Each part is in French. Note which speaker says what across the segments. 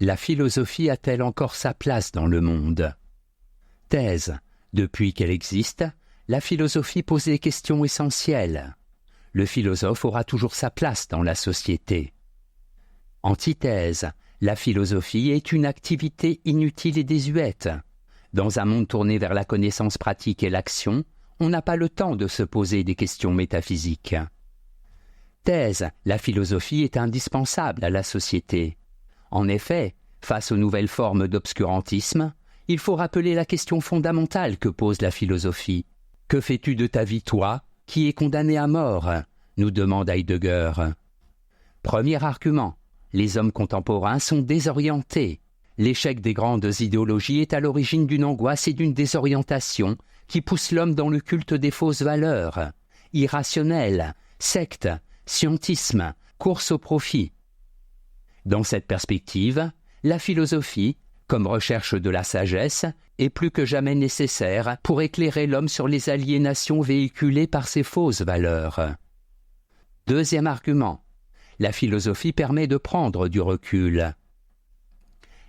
Speaker 1: La philosophie a-t-elle encore sa place dans le monde? Thèse. Depuis qu'elle existe, la philosophie pose des questions essentielles. Le philosophe aura toujours sa place dans la société. Antithèse. La philosophie est une activité inutile et désuète. Dans un monde tourné vers la connaissance pratique et l'action, on n'a pas le temps de se poser des questions métaphysiques. Thèse. La philosophie est indispensable à la société. En effet, face aux nouvelles formes d'obscurantisme, il faut rappeler la question fondamentale que pose la philosophie. « Que fais-tu de ta vie, toi, qui es condamné à mort ?» nous demande Heidegger. Premier argument, les hommes contemporains sont désorientés. L'échec des grandes idéologies est à l'origine d'une angoisse et d'une désorientation qui poussent l'homme dans le culte des fausses valeurs. Irrationnel, secte, scientisme, course au profit. Dans cette perspective, la philosophie, comme recherche de la sagesse, est plus que jamais nécessaire pour éclairer l'homme sur les aliénations véhiculées par ces fausses valeurs. Deuxième argument, la philosophie permet de prendre du recul.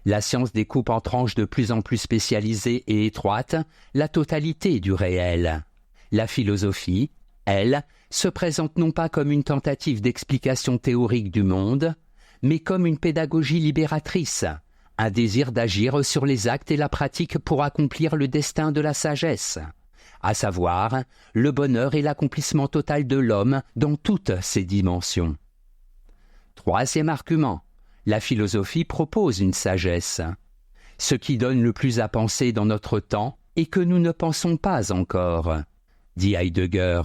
Speaker 1: La science découpe en tranches de plus en plus spécialisées et étroites la totalité du réel. La philosophie, elle, se présente non pas comme une tentative d'explication théorique du monde, mais comme une pédagogie libératrice, un désir d'agir sur les actes et la pratique pour accomplir le destin de la sagesse, à savoir le bonheur et l'accomplissement total de l'homme dans toutes ses dimensions. Troisième argument, la philosophie propose une sagesse. Ce qui donne le plus à penser dans notre temps et que nous ne pensons pas encore, dit Heidegger.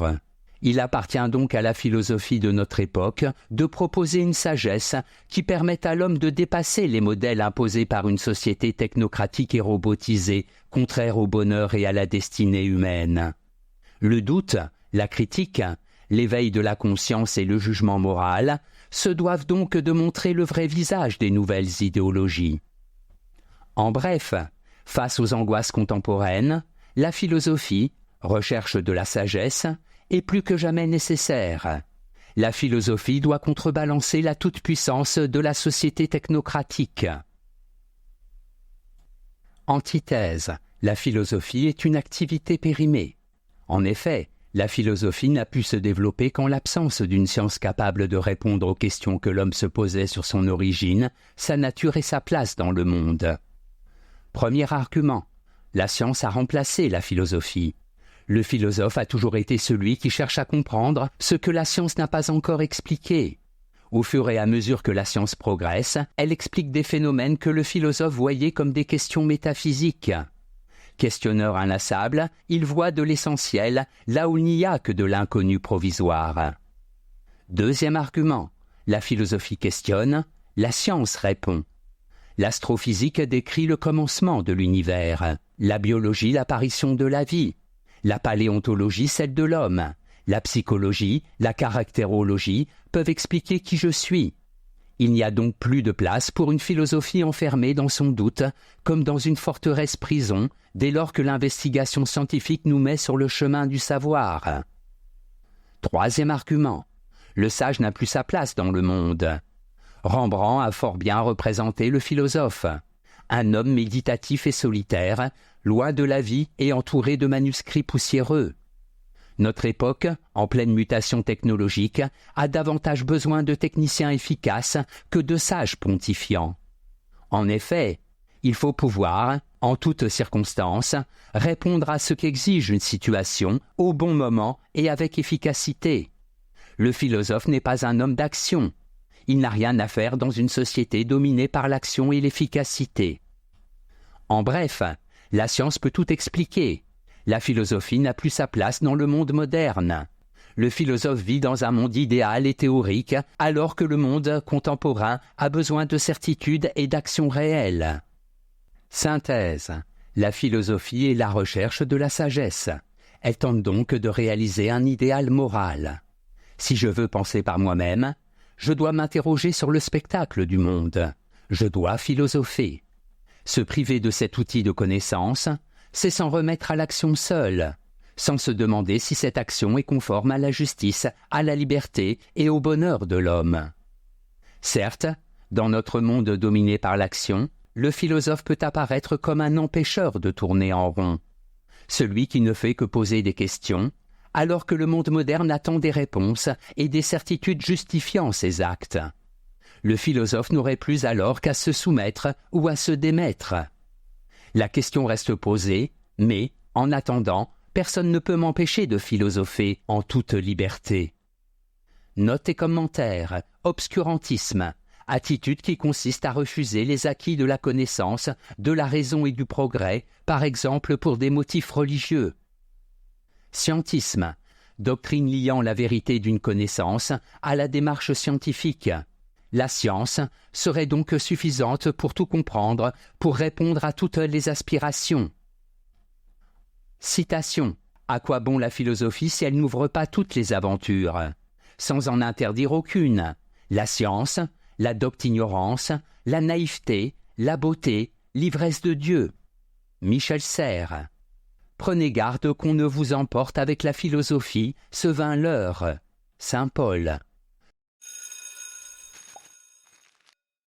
Speaker 1: Il appartient donc à la philosophie de notre époque de proposer une sagesse qui permette à l'homme de dépasser les modèles imposés par une société technocratique et robotisée, contraire au bonheur et à la destinée humaine. Le doute, la critique, l'éveil de la conscience et le jugement moral se doivent donc de montrer le vrai visage des nouvelles idéologies. En bref, face aux angoisses contemporaines, la philosophie, recherche de la sagesse, est plus que jamais nécessaire. La philosophie doit contrebalancer la toute-puissance de la société technocratique. Antithèse. La philosophie est une activité périmée. En effet, la philosophie n'a pu se développer qu'en l'absence d'une science capable de répondre aux questions que l'homme se posait sur son origine, sa nature et sa place dans le monde. Premier argument. La science a remplacé la philosophie. Le philosophe a toujours été celui qui cherche à comprendre ce que la science n'a pas encore expliqué. Au fur et à mesure que la science progresse, elle explique des phénomènes que le philosophe voyait comme des questions métaphysiques. Questionneur inlassable, il voit de l'essentiel là où il n'y a que de l'inconnu provisoire. Deuxième argument, la philosophie questionne, la science répond. L'astrophysique décrit le commencement de l'univers, la biologie l'apparition de la vie, la paléontologie celle de l'homme, la psychologie, la caractérologie peuvent expliquer qui je suis. Il n'y a donc plus de place pour une philosophie enfermée dans son doute, comme dans une forteresse prison, dès lors que l'investigation scientifique nous met sur le chemin du savoir. Troisième argument, le sage n'a plus sa place dans le monde. Rembrandt a fort bien représenté le philosophe, un homme méditatif et solitaire, loin de la vie et entouré de manuscrits poussiéreux. Notre époque, en pleine mutation technologique, a davantage besoin de techniciens efficaces que de sages pontifiants. En effet, il faut pouvoir, en toutes circonstances, répondre à ce qu'exige une situation au bon moment et avec efficacité. Le philosophe n'est pas un homme d'action. Il n'a rien à faire dans une société dominée par l'action et l'efficacité. En bref, la science peut tout expliquer. La philosophie n'a plus sa place dans le monde moderne. Le philosophe vit dans un monde idéal et théorique, alors que le monde contemporain a besoin de certitude et d'action réelle. Synthèse. La philosophie est la recherche de la sagesse. Elle tente donc de réaliser un idéal moral. Si je veux penser par moi-même, je dois m'interroger sur le spectacle du monde. Je dois philosopher. Se priver de cet outil de connaissance, c'est s'en remettre à l'action seule, sans se demander si cette action est conforme à la justice, à la liberté et au bonheur de l'homme. Certes, Dans notre monde dominé par l'action, le philosophe peut apparaître comme un empêcheur de tourner en rond. Celui qui ne fait que poser des questions, alors que le monde moderne attend des réponses et des certitudes justifiant ses actes. Le philosophe n'aurait plus alors qu'à se soumettre ou à se démettre. La question reste posée, mais, en attendant, personne ne peut m'empêcher de philosopher en toute liberté. Notes et commentaires, obscurantisme, attitude qui consiste à refuser les acquis de la connaissance, de la raison et du progrès, par exemple pour des motifs religieux. Scientisme, doctrine liant la vérité d'une connaissance à la démarche scientifique. La science serait donc suffisante pour tout comprendre, pour répondre à toutes les aspirations. Citation. À quoi bon la philosophie si elle n'ouvre pas toutes les aventures? Sans en interdire aucune. La science, l'adopte ignorance, la naïveté, la beauté, l'ivresse de Dieu. Michel Serres. Prenez garde qu'on ne vous emporte avec la philosophie, ce vin leurre. Saint Paul.